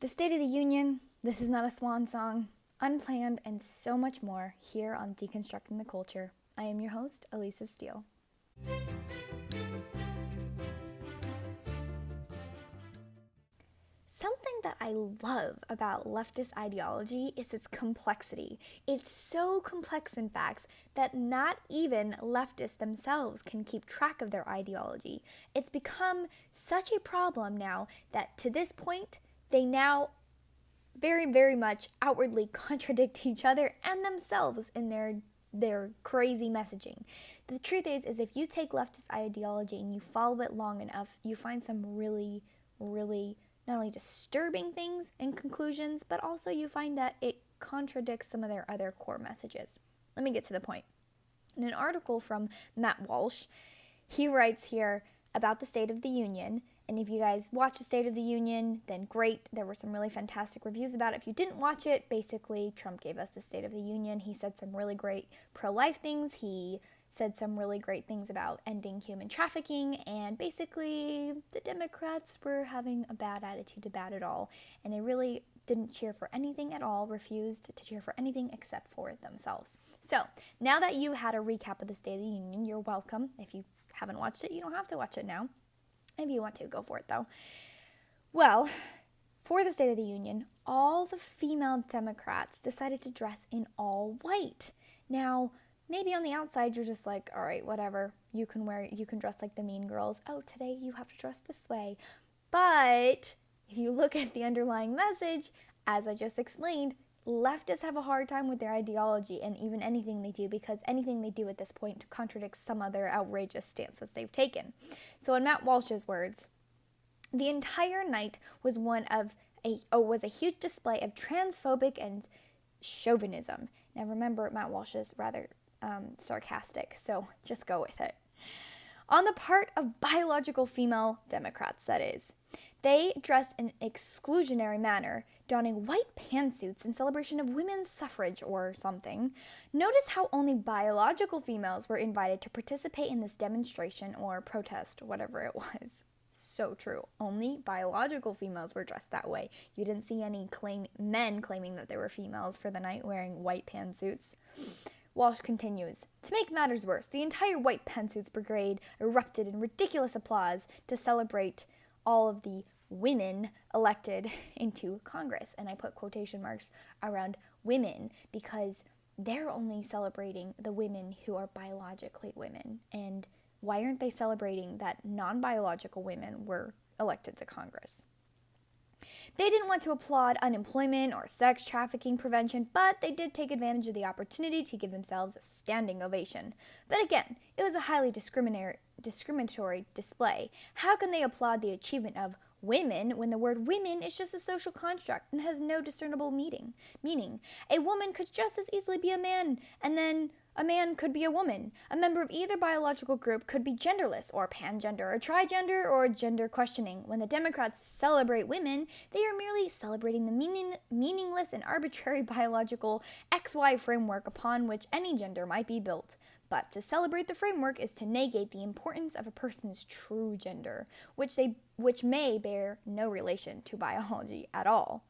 The State of the Union, This Is Not a Swan Song, Unplanned, and so much more here on Deconstructing the Culture. I am your host, Elisa Steele. Something that I love about leftist ideology is its complexity. It's so complex, in fact, that not even leftists themselves can keep track of their ideology. It's become such a problem now that to this point, they now very, very much outwardly contradict each other and themselves in their crazy messaging. The truth is if you take leftist ideology and you follow it long enough, you find some really, really not only disturbing things and conclusions, but also you find that it contradicts some of their other core messages. Let me get to the point. In an article from Matt Walsh, he writes here about the State of the Union. And if you guys watch the State of the Union, then great. There were some really fantastic reviews about it. If you didn't watch it, basically, Trump gave us the State of the Union. He said some really great pro-life things. He said some really great things about ending human trafficking. And basically, the Democrats were having a bad attitude about it all. And they really didn't cheer for anything at all, refused to cheer for anything except for themselves. So, now that you had a recap of the State of the Union, you're welcome. If you haven't watched it, you don't have to watch it now. If you want to, go for it though. Well, for the State of the Union, all the female Democrats decided to dress in all white. Now, maybe on the outside you're just like, all right, whatever, you can dress like the mean girls. Oh, today you have to dress this way. But if you look at the underlying message, as I just explained, leftists have a hard time with their ideology and even anything they do, because anything they do at this point contradicts some other outrageous stances they've taken. So in Matt Walsh's words, the entire night was a huge display of transphobic and chauvinism. Now remember, Matt Walsh is rather sarcastic, so just go with it. On the part of biological female Democrats, that is. They dressed in an exclusionary manner, donning white pantsuits in celebration of women's suffrage or something. Notice how only biological females were invited to participate in this demonstration or protest, whatever it was. So true. Only biological females were dressed that way. You didn't see any men claiming that they were females for the night wearing white pantsuits. Walsh continues, to make matters worse, the entire white pantsuits brigade erupted in ridiculous applause to celebrate all of the women elected into Congress. And I put quotation marks around women because they're only celebrating the women who are biologically women. And why aren't they celebrating that non-biological women were elected to Congress? They didn't want to applaud unemployment or sex trafficking prevention, but they did take advantage of the opportunity to give themselves a standing ovation. But again, it was a highly discriminatory display. How can they applaud the achievement of women when the word women is just a social construct and has no discernible meaning? A woman could just as easily be a man, and then a man could be a woman. A member of either biological group could be genderless or pangender or trigender or gender questioning. When the Democrats celebrate women, they are merely celebrating the meaningless and arbitrary biological XY framework upon which any gender might be built. But to celebrate the framework is to negate the importance of a person's true gender, which may bear no relation to biology at all.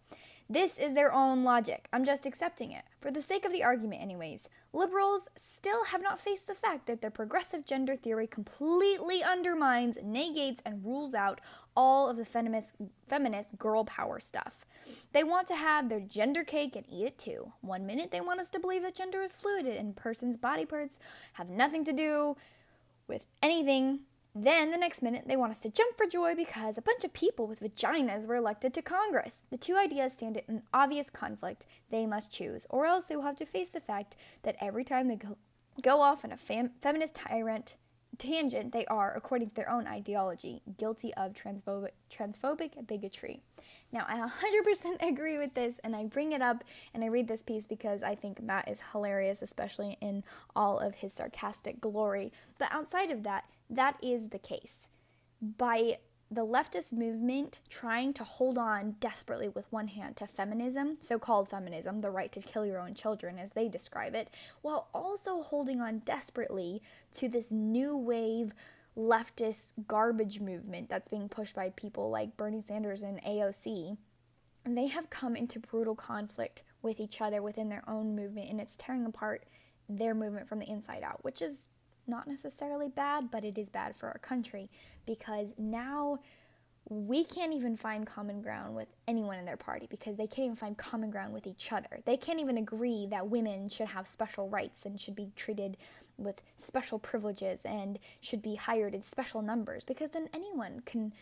This is their own logic. I'm just accepting it. For the sake of the argument anyways, liberals still have not faced the fact that their progressive gender theory completely undermines, negates, and rules out all of the feminist girl power stuff. They want to have their gender cake and eat it too. One minute they want us to believe that gender is fluid and a person's body parts have nothing to do with anything. Then, the next minute, they want us to jump for joy because a bunch of people with vaginas were elected to Congress. The two ideas stand in obvious conflict. They must choose, or else they will have to face the fact that every time they go off on a feminist tangent, they are, according to their own ideology, guilty of transphobic bigotry. Now, I 100% agree with this, and I bring it up and I read this piece because I think Matt is hilarious, especially in all of his sarcastic glory. But outside of that, that is the case. By the leftist movement trying to hold on desperately with one hand to feminism, so-called feminism, the right to kill your own children as they describe it, while also holding on desperately to this new wave leftist garbage movement that's being pushed by people like Bernie Sanders and AOC, And they have come into brutal conflict with each other within their own movement, and it's tearing apart their movement from the inside out, which is not necessarily bad, but it is bad for our country because now we can't even find common ground with anyone in their party because they can't even find common ground with each other. They can't even agree that women should have special rights and should be treated with special privileges and should be hired in special numbers, because then anyone can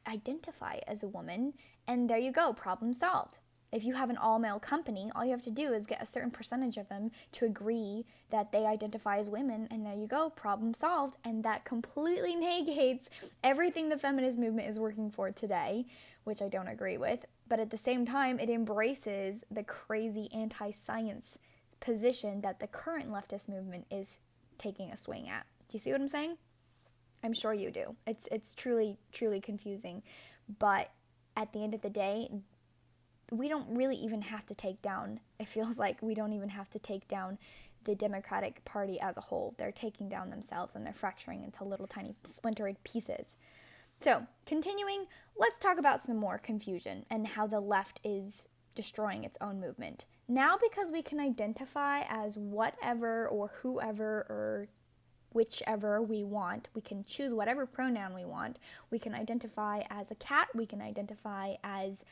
identify as a woman, and there you go, problem solved. If you have an all-male company, all you have to do is get a certain percentage of them to agree that they identify as women, and there you go, problem solved. And that completely negates everything the feminist movement is working for today, which I don't agree with. But at the same time, it embraces the crazy anti-science position that the current leftist movement is taking a swing at. Do you see what I'm saying? I'm sure you do. It's truly, truly confusing. But at the end of the day, we don't really even have to take down, it feels like we don't even have to take down the Democratic Party as a whole. They're taking down themselves and they're fracturing into little tiny splintered pieces. So, continuing, let's talk about some more confusion and how the left is destroying its own movement. Now, because we can identify as whatever or whoever or whichever we want, we can choose whatever pronoun we want. We can identify as a cat, we can identify as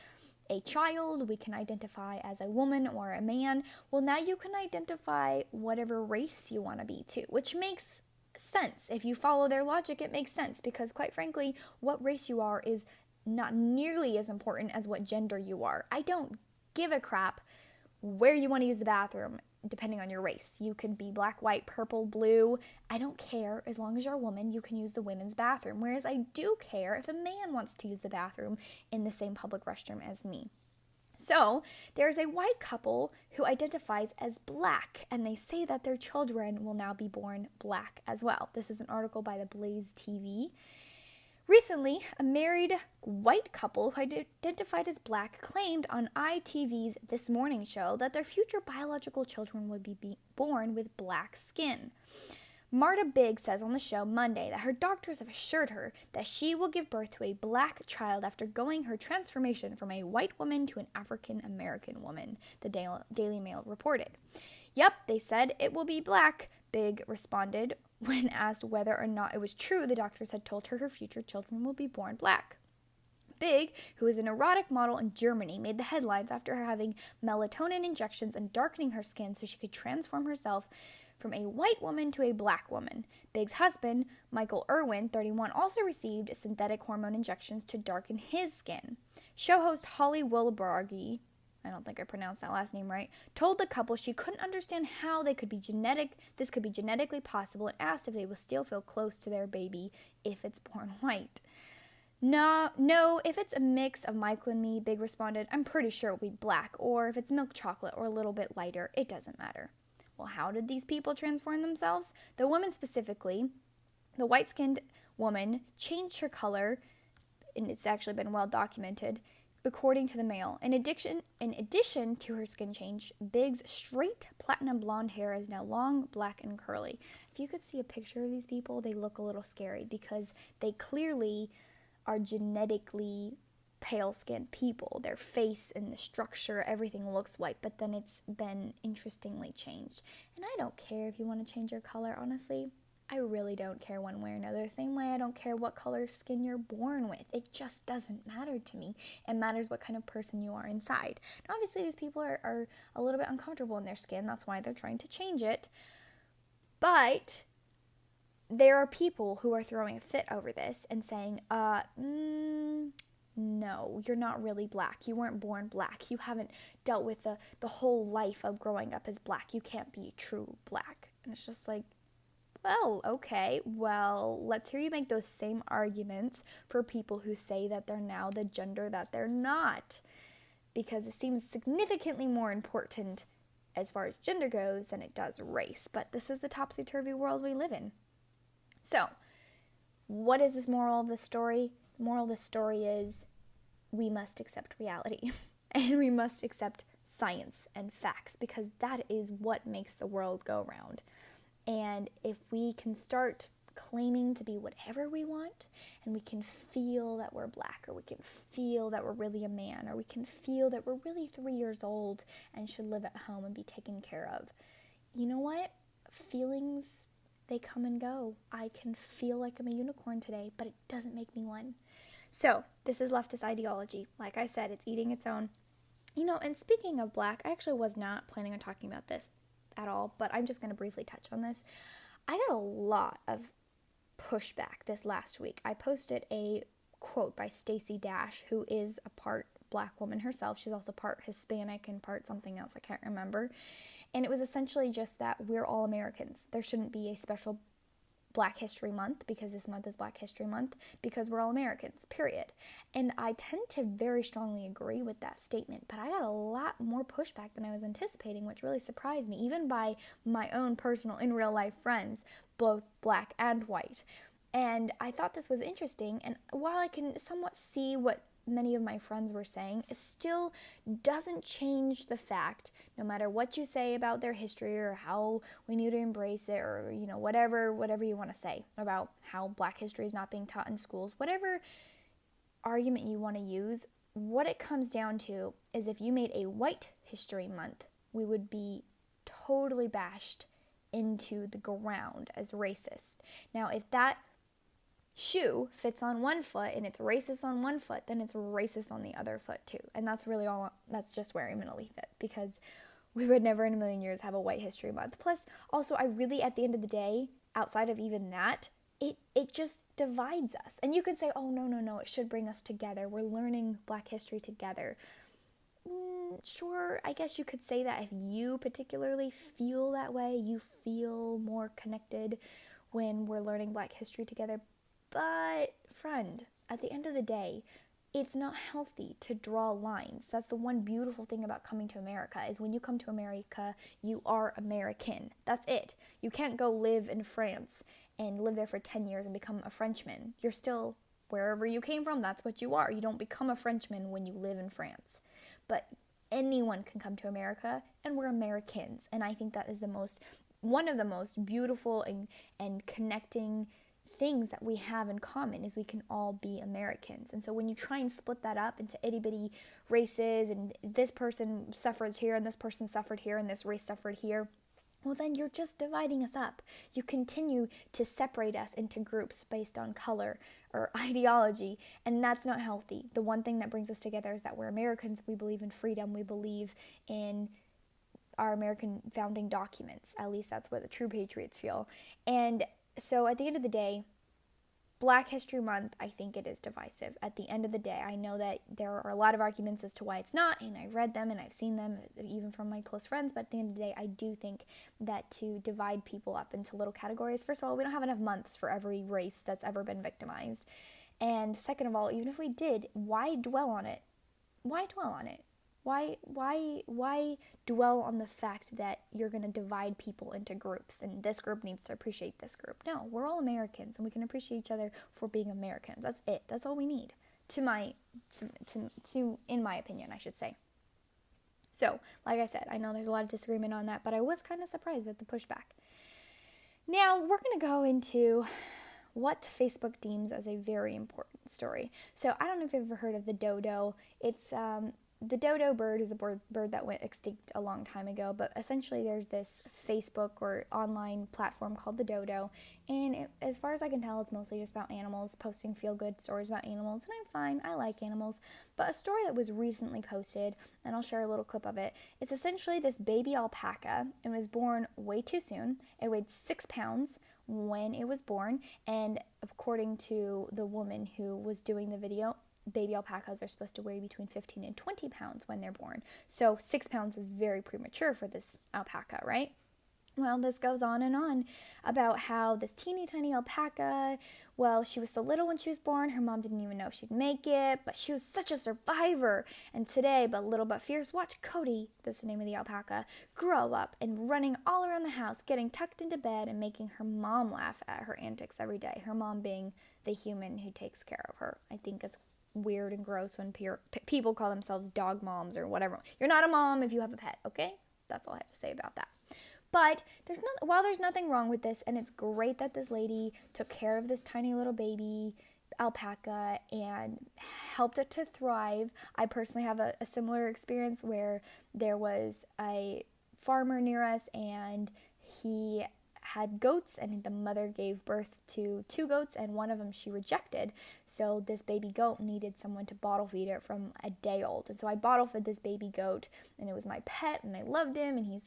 a child, we can identify as a woman or a man. Well, now you can identify whatever race you want to be too, which makes sense. If you follow their logic, it makes sense because, quite frankly, what race you are is not nearly as important as what gender you are. I don't give a crap where you want to use the bathroom depending on your race. You can be black, white, purple, blue. I don't care. As long as you're a woman, you can use the women's bathroom. Whereas I do care if a man wants to use the bathroom in the same public restroom as me. So there's a white couple who identifies as black, and they say that their children will now be born black as well. This is an article by the Blaze TV. Recently, a married white couple who identified as black claimed on ITV's This Morning show that their future biological children would be born with black skin. Marta Biggs says on the show Monday that her doctors have assured her that she will give birth to a black child after going her transformation from a white woman to an African American woman, the Daily Mail reported. Yep, they said it will be black, Big responded when asked whether or not it was true the doctors had told her her future children will be born black. Big, who is an erotic model in Germany, made the headlines after her having melatonin injections and darkening her skin so she could transform herself from a white woman to a black woman. Big's husband, Michael Irwin, 31, also received synthetic hormone injections to darken his skin. Show host Holly Willoughby, I don't think I pronounced that last name right, told the couple she couldn't understand how this could be genetically possible, and asked if they will still feel close to their baby if it's born white. No, if it's a mix of Michael and me, Big responded, I'm pretty sure it'll be black, or if it's milk chocolate or a little bit lighter, it doesn't matter. Well, how did these people transform themselves? The woman specifically, the white-skinned woman, changed her color, and it's actually been well documented, according to the Mail. In addition to her skin change, Big's straight platinum blonde hair is now long, black, and curly. If you could see a picture of these people, they look a little scary because they clearly are genetically pale-skinned people. Their face and the structure, everything looks white, but then it's been interestingly changed. And I don't care if you want to change your color, honestly. I really don't care one way or another. The same way I don't care what color skin you're born with. It just doesn't matter to me. It matters what kind of person you are inside. And obviously these people are a little bit uncomfortable in their skin. That's why they're trying to change it. But there are people who are throwing a fit over this and saying, no, you're not really black. You weren't born black. You haven't dealt with the whole life of growing up as black. You can't be true black. And it's just like, well, okay, well, let's hear you make those same arguments for people who say that they're now the gender that they're not, because it seems significantly more important as far as gender goes than it does race, but this is the topsy-turvy world we live in. So, what is this moral of the story? The moral of the story is we must accept reality, and we must accept science and facts, because that is what makes the world go round. And if we can start claiming to be whatever we want, and we can feel that we're black, or we can feel that we're really a man, or we can feel that we're really 3 years old and should live at home and be taken care of. You know what? Feelings, they come and go. I can feel like I'm a unicorn today, but it doesn't make me one. So this is leftist ideology. Like I said, it's eating its own. And speaking of black, I actually was not planning on talking about this at all, but I'm just going to briefly touch on this. I got a lot of pushback this last week. I posted a quote by Stacey Dash, who is a part black woman herself. She's also part Hispanic and part something else, I can't remember. And it was essentially just that we're all Americans. There shouldn't be a special Black History Month, because this month is Black History Month, because we're all Americans, period. And I tend to very strongly agree with that statement, but I got a lot more pushback than I was anticipating, which really surprised me, even by my own personal, in real life friends, both black and white. And I thought this was interesting, and while I can somewhat see what many of my friends were saying, it still doesn't change the fact, no matter what you say about their history or how we need to embrace it, or whatever you want to say about how black history is not being taught in schools, whatever argument you want to use, what it comes down to is if you made a white history month, we would be totally bashed into the ground as racist. Now, if that shoe fits on one foot and it's racist on one foot, then it's racist on the other foot too. And that's just where I'm going to leave it, because we would never in a million years have a white history month. Plus, also, I really, at the end of the day, outside of even that, it just divides us. And you can say, oh, no, it should bring us together. We're learning black history together. Sure, I guess you could say that if you particularly feel that way, you feel more connected when we're learning black history together. But, friend, at the end of the day, it's not healthy to draw lines. That's the one beautiful thing about coming to America, is when you come to America, you are American. That's it. You can't go live in France and live there for 10 years and become a Frenchman. You're still, wherever you came from, that's what you are. You don't become a Frenchman when you live in France. But anyone can come to America, and we're Americans. And I think that is one of the most beautiful and connecting things that we have in common, is we can all be Americans. And so when you try and split that up into itty-bitty races, and this person suffered here and this person suffered here and this race suffered here, well, then you're just dividing us up. You continue to separate us into groups based on color or ideology, and that's not healthy. The one thing that brings us together is that we're Americans. We believe in freedom. We believe in our American founding documents. At least that's what the true patriots feel. And so at the end of the day, Black History Month, I think it is divisive. At the end of the day, I know that there are a lot of arguments as to why it's not, and I've read them and I've seen them, even from my close friends, but at the end of the day, I do think that to divide people up into little categories, first of all, we don't have enough months for every race that's ever been victimized. And second of all, even if we did, why dwell on it? Why dwell on it? Why dwell on the fact that you're going to divide people into groups and this group needs to appreciate this group? No, we're all Americans and we can appreciate each other for being Americans. That's it. That's all we need. In my opinion, I should say. So, like I said, I know there's a lot of disagreement on that, but I was kind of surprised with the pushback. Now, we're going to go into what Facebook deems as a very important story. So, I don't know if you've ever heard of the dodo. The dodo bird is a bird that went extinct a long time ago, but essentially there's this Facebook or online platform called the dodo, and as far as I can tell, it's mostly just about animals, posting feel-good stories about animals, and I'm fine, I like animals, but a story that was recently posted, and I'll share a little clip of it, it's essentially this baby alpaca. It was born way too soon. It weighed 6 pounds when it was born, and according to the woman who was doing the video, baby alpacas are supposed to weigh between 15 and 20 pounds when they're born. So 6 pounds is very premature for this alpaca, right? Well, this goes on about how this teeny tiny alpaca, well, she was so little when she was born, her mom didn't even know if she'd make it, but she was such a survivor. And today, but little but fierce, watch Cody, that's the name of the alpaca, grow up and running all around the house, getting tucked into bed and making her mom laugh at her antics every day. Her mom being the human who takes care of her. I think it's weird and gross when people call themselves dog moms or whatever. You're not a mom if you have a pet, okay? That's all I have to say about that. But while there's nothing wrong with this, and it's great that this lady took care of this tiny little baby alpaca and helped it to thrive. I personally have a similar experience where there was a farmer near us, and he had goats, and the mother gave birth to 2 goats, and one of them she rejected. So this baby goat needed someone to bottle feed it from a day old. And so I bottle fed this baby goat, and it was my pet, and I loved him, and he's,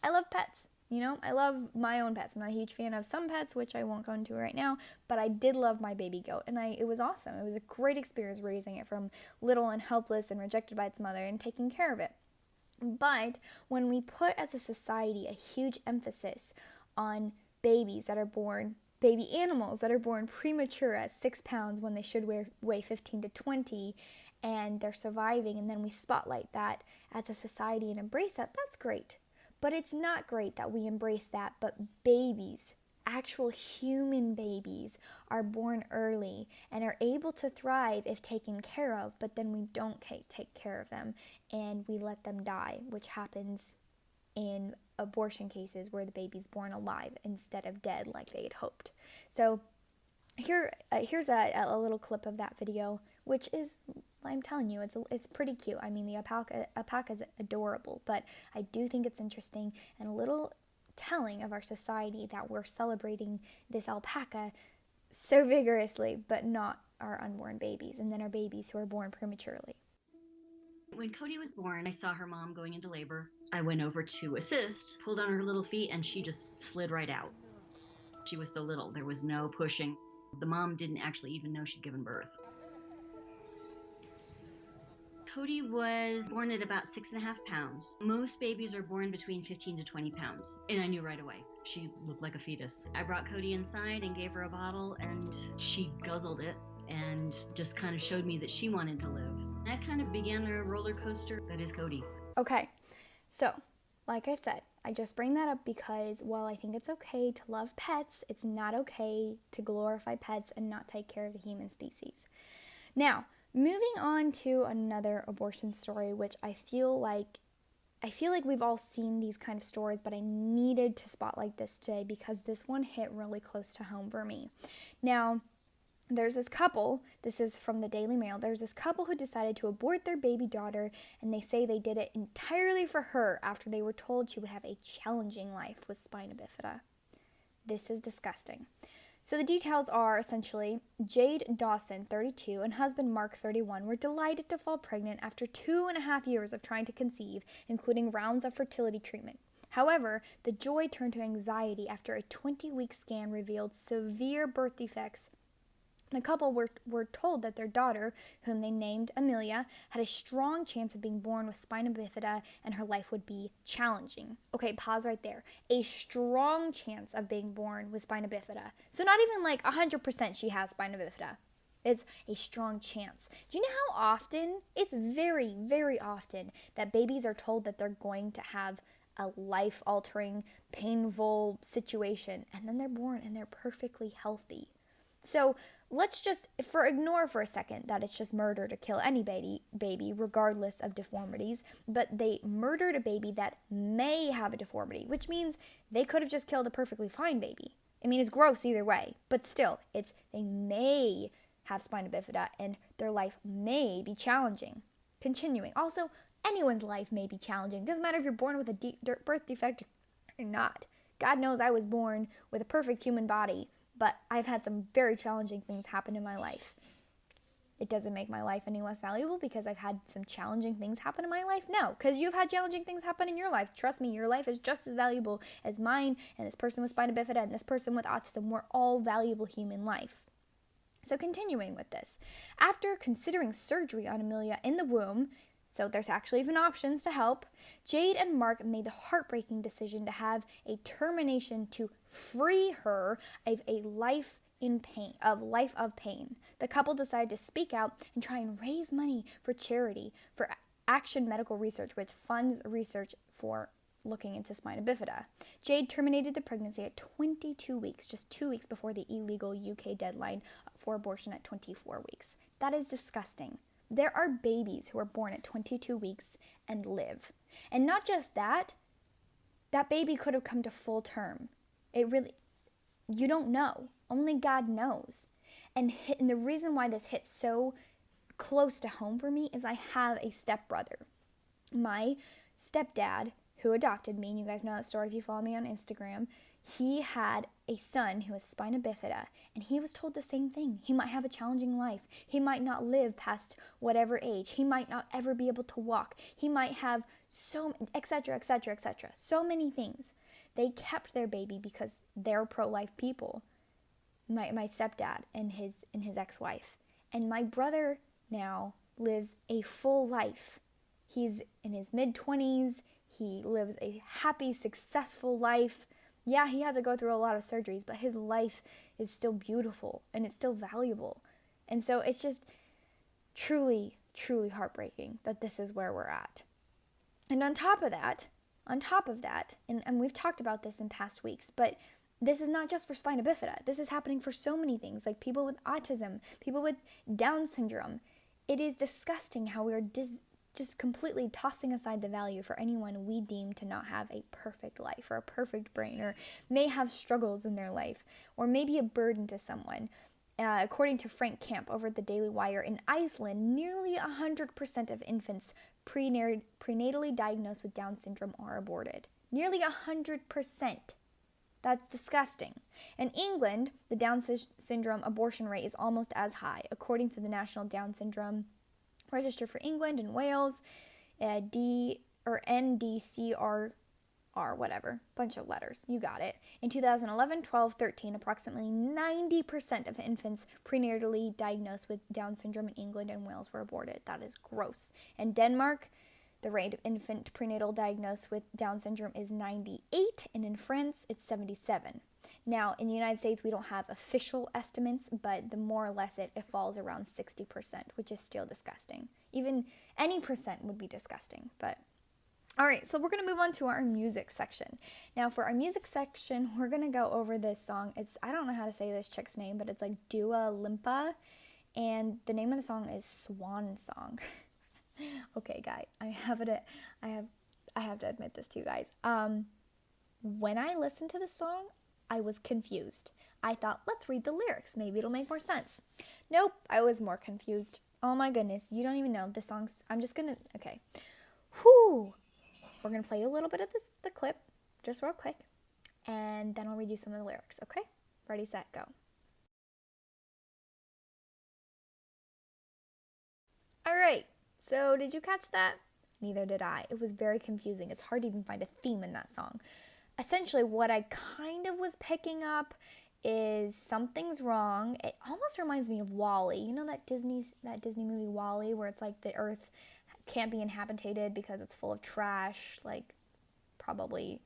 I love pets. I love my own pets. I'm not a huge fan of some pets, which I won't go into right now, but I did love my baby goat, and it was awesome. It was a great experience raising it from little and helpless and rejected by its mother and taking care of it. But when we put as a society a huge emphasis on baby animals that are born premature at 6 pounds when they should weigh 15 to 20, and they're surviving, and then we spotlight that as a society and embrace that, that's great. But it's not great that we embrace that, but babies, actual human babies, are born early and are able to thrive if taken care of, but then we don't take care of them and we let them die, which happens in abortion cases where the baby's born alive instead of dead like they had hoped. So here's a little clip of that video, which is, I'm telling you, it's pretty cute. I mean, the alpaca is adorable, but I do think it's interesting and a little telling of our society that we're celebrating this alpaca so vigorously, but not our unborn babies, and then our babies who are born prematurely. When Cody was born, I saw her mom going into labor. I went over to assist, pulled on her little feet, and she just slid right out. She was so little, there was no pushing. The mom didn't actually even know she'd given birth. Cody was born at about 6.5 pounds. Most babies are born between 15 to 20 pounds, and I knew right away. She looked like a fetus. I brought Cody inside and gave her a bottle, and she guzzled it and just kind of showed me that she wanted to live. That kind of began the roller coaster that is Cody. Okay, so like I said, I just bring that up because while I think it's okay to love pets, it's not okay to glorify pets and not take care of the human species. Now, moving on to another abortion story, which I feel like we've all seen these kind of stories, but I needed to spotlight this today because this one hit really close to home for me. Now, there's this couple, this is from the Daily Mail, there's this couple who decided to abort their baby daughter, and they say they did it entirely for her after they were told she would have a challenging life with spina bifida. This is disgusting. So the details are essentially Jade Dawson, 32, and husband Mark, 31, were delighted to fall pregnant after 2.5 years of trying to conceive, including rounds of fertility treatment. However, the joy turned to anxiety after a 20-week scan revealed severe birth defects. The couple were told that their daughter, whom they named Amelia, had a strong chance of being born with spina bifida and her life would be challenging. Okay, pause right there. A strong chance of being born with spina bifida. So not even like 100% she has spina bifida. It's a strong chance. Do you know how often? It's very, very often that babies are told that they're going to have a life-altering, painful situation, and then they're born and they're perfectly healthy. So let's just ignore for a second that it's just murder to kill any baby regardless of deformities, but they murdered a baby that may have a deformity, which means they could have just killed a perfectly fine baby. I mean, it's gross either way, but still, they may have spina bifida and their life may be challenging. Continuing. Also, anyone's life may be challenging. Doesn't matter if you're born with a birth defect or not. God knows I was born with a perfect human body, but I've had some very challenging things happen in my life. It doesn't make my life any less valuable because I've had some challenging things happen in my life. No, because you've had challenging things happen in your life. Trust me, your life is just as valuable as mine and this person with spina bifida and this person with autism. We're all valuable human life. So continuing with this, after considering surgery on Amelia in the womb, so there's actually even options to help, Jade and Mark made the heartbreaking decision to have a termination to free her of a life of pain. The couple decided to speak out and try and raise money for charity for Action Medical Research, which funds research for looking into spina bifida. Jade terminated the pregnancy at 22 weeks, just 2 weeks before the illegal UK deadline for abortion at 24 weeks. That is disgusting. There are babies who are born at 22 weeks and live. And not just that, that baby could have come to full term. You don't know. Only God knows. And the reason why this hits so close to home for me is I have a stepbrother. My stepdad, who adopted me, and you guys know that story if you follow me on Instagram, he had a son who was spina bifida, and he was told the same thing. He might have a challenging life. He might not live past whatever age. He might not ever be able to walk. He might have etc., etc., etc. So many things. They kept their baby because they're pro-life people. My stepdad and his ex-wife. And my brother now lives a full life. He's in his mid-20s. He lives a happy, successful life. Yeah, he had to go through a lot of surgeries, but his life is still beautiful and it's still valuable. And so it's just truly, truly heartbreaking that this is where we're at. And on top of that, and we've talked about this in past weeks, but this is not just for spina bifida. This is happening for so many things, like people with autism, people with Down syndrome. It is disgusting how we are just completely tossing aside the value for anyone we deem to not have a perfect life or a perfect brain or may have struggles in their life or maybe a burden to someone. According to Frank Camp over at the Daily Wire, in Iceland, nearly 100% of infants prenatally diagnosed with Down syndrome are aborted. Nearly 100%. That's disgusting. In England, the Down syndrome abortion rate is almost as high, according to the National Down Syndrome Register for England and Wales, NDCRR, whatever, bunch of letters, you got it. In 2011, 12, 13, approximately 90% of infants prenatally diagnosed with Down syndrome in England and Wales were aborted. That is gross. In Denmark, the rate of infant prenatal diagnosed with Down syndrome is 98, and in France, it's 77. Now, in the United States, we don't have official estimates, but the more or less it falls around 60%, which is still disgusting. Even any percent would be disgusting, but... All right, so we're going to move on to our music section. Now, for our music section, we're going to go over this song. I don't know how to say this chick's name, but it's like Dua Lipa, and the name of the song is Swan Song. Okay, guys, I have to admit this to you guys. When I listened to the song, I was confused. I thought, let's read the lyrics. Maybe it'll make more sense. Nope, I was more confused. Oh my goodness, you don't even know the songs. Okay. Whew. We're going to play you a little bit of the clip, just real quick, and then I'll read you some of the lyrics, okay? Ready, set, go. All right, so did you catch that? Neither did I. It was very confusing. It's hard to even find a theme in that song. Essentially, what I kind of was picking up is something's wrong. It almost reminds me of WALL-E. You know that Disney movie WALL-E, where it's like the Earth can't be inhabited because it's full of trash, like probably,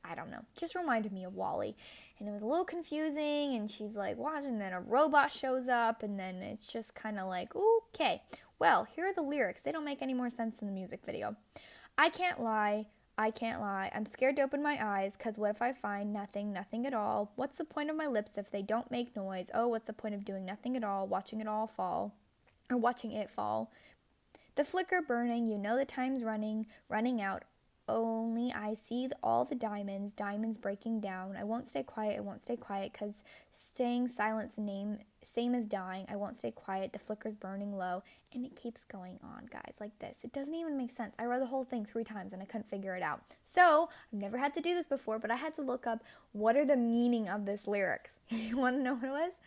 I don't know. Just reminded me of WALL-E. And it was a little confusing, and she's like watching, and then a robot shows up, and then it's just kind of like, okay. Well, here are the lyrics. They don't make any more sense in the music video. I can't lie. I'm scared to open my eyes, 'cause what if I find nothing at all? What's the point of my lips if they don't make noise? Oh, what's the point of doing nothing at all, watching it fall? The flicker burning, you know the time's running out. Only I see all the diamonds breaking down. I won't stay quiet, 'cause staying silent's same as dying. I won't stay quiet, the flicker's burning low. And it keeps going on, guys, like this. It doesn't even make sense. I read the whole thing 3 times and I couldn't figure it out. So, I've never had to do this before, but I had to look up what are the meaning of this lyrics. You want to know what it was?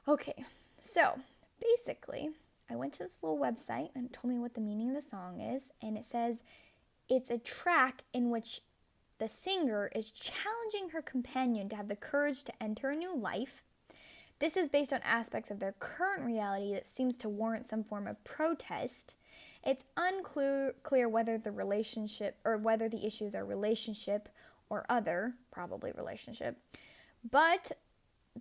Okay, so basically, I went to this little website and it told me what the meaning of the song is, and it says it's a track in which the singer is challenging her companion to have the courage to enter a new life. This is based on aspects of their current reality that seems to warrant some form of protest. It's unclear whether the issues are relationship or other, probably relationship. But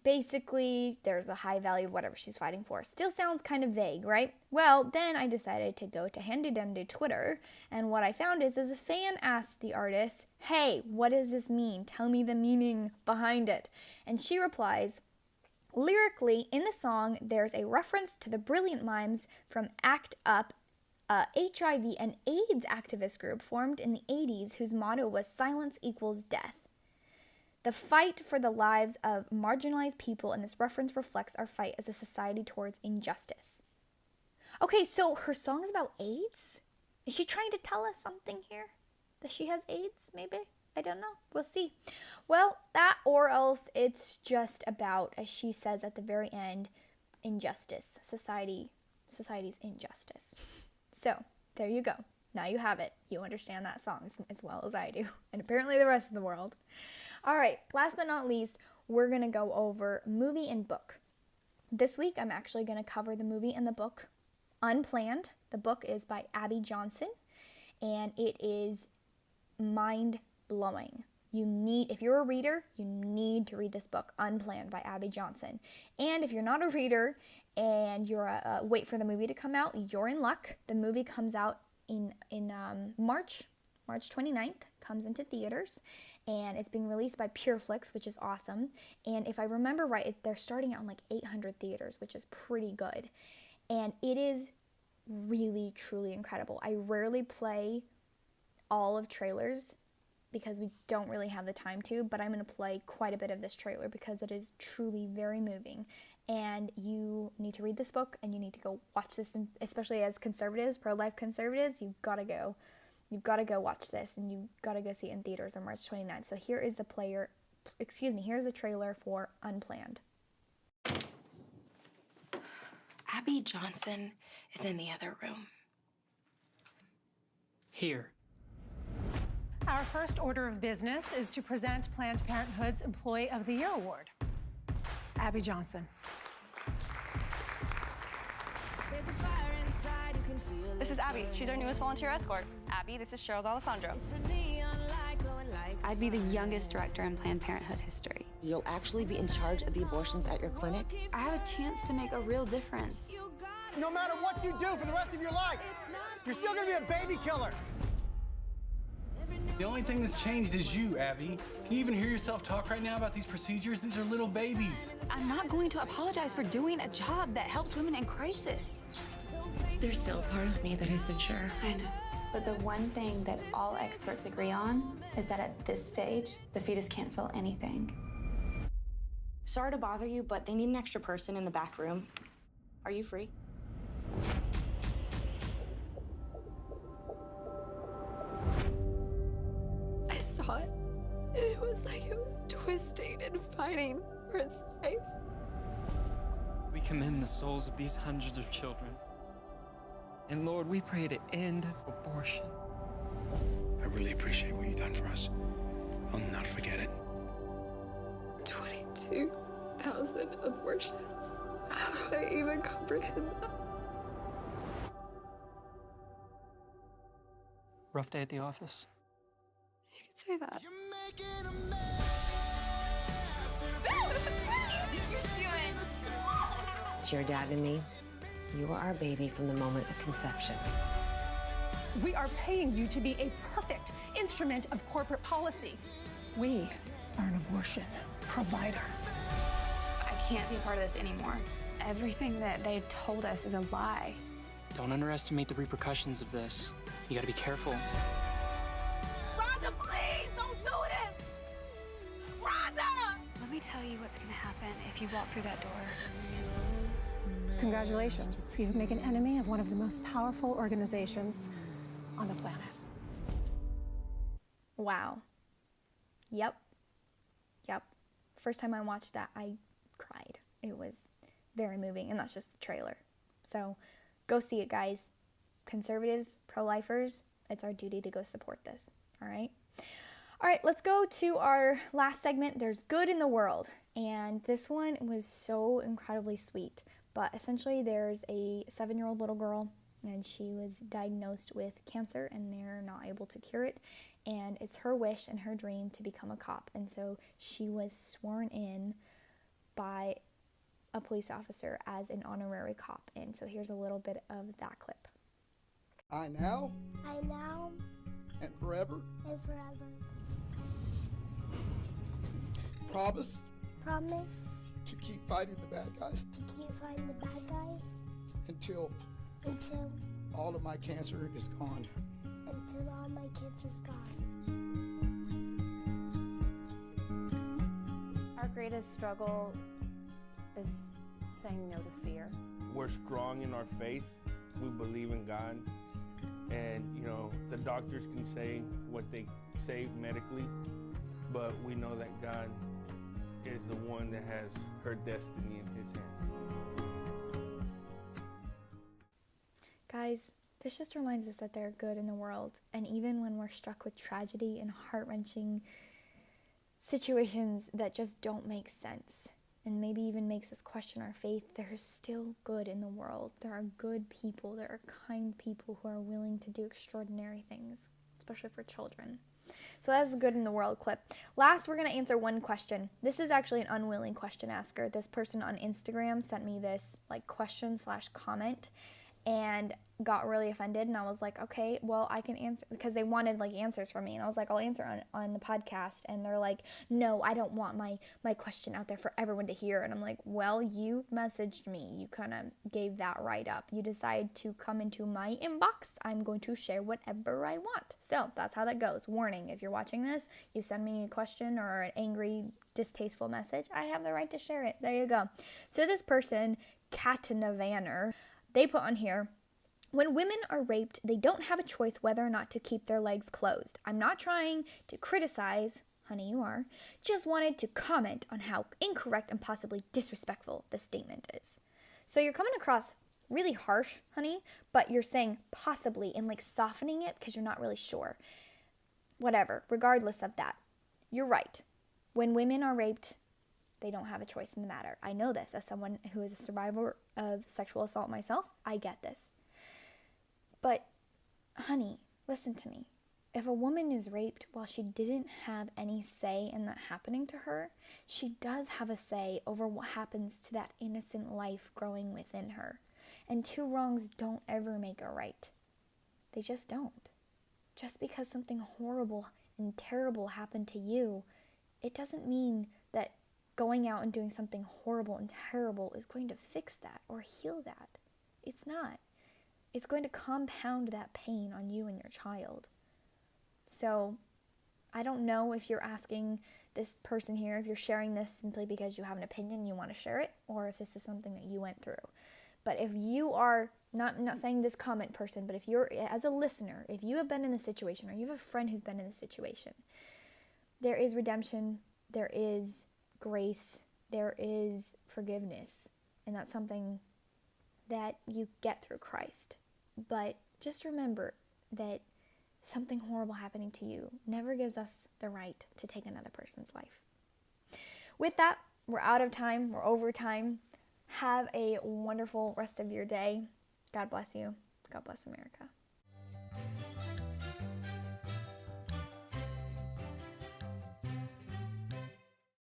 basically, there's a high value of whatever she's fighting for. Still sounds kind of vague, right? Well, then I decided to go to Handy Dandy Twitter, and what I found is a fan asked the artist, hey, what does this mean? Tell me the meaning behind it. And she replies, lyrically, in the song, there's a reference to the brilliant mimes from Act Up HIV and AIDS activist group formed in the 80s whose motto was "Silence equals death." The fight for the lives of marginalized people, and this reference reflects our fight as a society towards injustice. Okay, so her song is about AIDS? Is she trying to tell us something here? That she has AIDS, maybe? I don't know. We'll see. Well, that or else it's just about, as she says at the very end, injustice. Society's injustice. So, there you go. Now you have it. You understand that song as well as I do. And apparently the rest of the world. All right, last but not least, we're going to go over movie and book. This week, I'm actually going to cover the movie and the book Unplanned. The book is by Abby Johnson, and it is mind-blowing. If you're a reader, you need to read this book, Unplanned by Abby Johnson. And if you're not a reader and you're wait for the movie to come out, you're in luck. The movie comes out in March 29th, comes into theaters, and it's being released by PureFlix, which is awesome. And if I remember right, they're starting out in like 800 theaters, which is pretty good. And it is really, truly incredible. I rarely play all of trailers because we don't really have the time to, but I'm going to play quite a bit of this trailer because it is truly very moving. And you need to read this book, and you need to go watch this, and especially as conservatives, pro-life conservatives, you've got to go watch this, and you've got to go see it in theaters on March 29th. So here's the trailer for Unplanned. Abby Johnson is in the other room. Here. Our first order of business is to present Planned Parenthood's Employee of the Year Award. Abby Johnson. This is Abby. She's our newest volunteer escort. Abby, this is Cheryl's Alessandro. I'd be the youngest director in Planned Parenthood history. You'll actually be in charge of the abortions at your clinic? I have a chance to make a real difference. No matter what you do for the rest of your life, you're still gonna be a baby killer. The only thing that's changed is you, Abby. Can you even hear yourself talk right now about these procedures? These are little babies. I'm not going to apologize for doing a job that helps women in crisis. There's still a part of me that isn't sure. I know. But the one thing that all experts agree on is that at this stage, the fetus can't feel anything. Sorry to bother you, but they need an extra person in the back room. Are you free? I saw it. It was like it was twisting and fighting for its life. We commend the souls of these hundreds of children. And Lord, we pray to end abortion. I really appreciate what you've done for us. I'll not forget it. 22,000 abortions. How do I even comprehend that? Rough day at the office? You could say that. It's your dad and me. You are our baby from the moment of conception. We are paying you to be a perfect instrument of corporate policy. We are an abortion provider. I can't be a part of this anymore. Everything that they told us is a lie. Don't underestimate the repercussions of this. You gotta be careful. Rhonda, please, don't do this! Rhonda! Let me tell you what's gonna happen if you walk through that door. Congratulations. You've made an enemy of one of the most powerful organizations on the planet. Wow. Yep. First time I watched that, I cried. It was very moving, and that's just the trailer. So go see it, guys. Conservatives, pro-lifers, it's our duty to go support this, all right? All right, let's go to our last segment. There's good in the world, and this one was so incredibly sweet. But essentially, there's a 7-year-old little girl, and she was diagnosed with cancer, and they're not able to cure it. And it's her wish and her dream to become a cop. And so she was sworn in by a police officer as an honorary cop. And so here's a little bit of that clip. I now And forever promise promise to keep fighting the bad guys to keep fighting the bad guys until all of my cancer is gone. Until all my cancer's gone. Our greatest struggle is saying no to fear. We're strong in our faith. We believe in God. And, you know, the doctors can say what they say medically, but we know that God is the one that has her destiny in his hands. Guys, this just reminds us that there are good in the world. And even when we're struck with tragedy and heart-wrenching situations that just don't make sense, and maybe even makes us question our faith, there is still good in the world. There are good people, there are kind people who are willing to do extraordinary things, especially for children. So that's the good in the world clip. Last, we're going to answer one question. This is actually an unwilling question asker. This person on Instagram sent me this like question/comment and got really offended, and I was like, okay, well, I can answer, because they wanted like answers from me, and I was like, I'll answer on the podcast, and they're like, no, I don't want my question out there for everyone to hear. And I'm like, well, you messaged me, you kind of gave that right up, you decide to come into my inbox, I'm going to share whatever I want. So that's how that goes. Warning, if you're watching this, you send me a question or an angry, distasteful message, I have the right to share it. There you go. So this person, Katina Vanner, they put on here, when women are raped, they don't have a choice whether or not to keep their legs closed. I'm not trying to criticize, honey, you are, just wanted to comment on how incorrect and possibly disrespectful this statement is. So you're coming across really harsh, honey, but you're saying possibly and like softening it because you're not really sure. Whatever, regardless of that, you're right. When women are raped, they don't have a choice in the matter. I know this as someone who is a survivor of sexual assault myself. I get this. But, honey, listen to me. If a woman is raped while she didn't have any say in that happening to her, she does have a say over what happens to that innocent life growing within her. And two wrongs don't ever make a right. They just don't. Just because something horrible and terrible happened to you, it doesn't mean that going out and doing something horrible and terrible is going to fix that or heal that. It's not. It's going to compound that pain on you and your child. So, I don't know if you're asking this person here, if you're sharing this simply because you have an opinion and you want to share it, or if this is something that you went through. But if you are, I'm not saying this comment person, but if you're, as a listener, if you have been in this situation, or you have a friend who's been in this situation, there is redemption, there is grace, there is forgiveness, and that's something that you get through Christ. But just remember that something horrible happening to you never gives us the right to take another person's life. With that, we're out of time, we're over time. Have a wonderful rest of your day. God bless you. God bless America.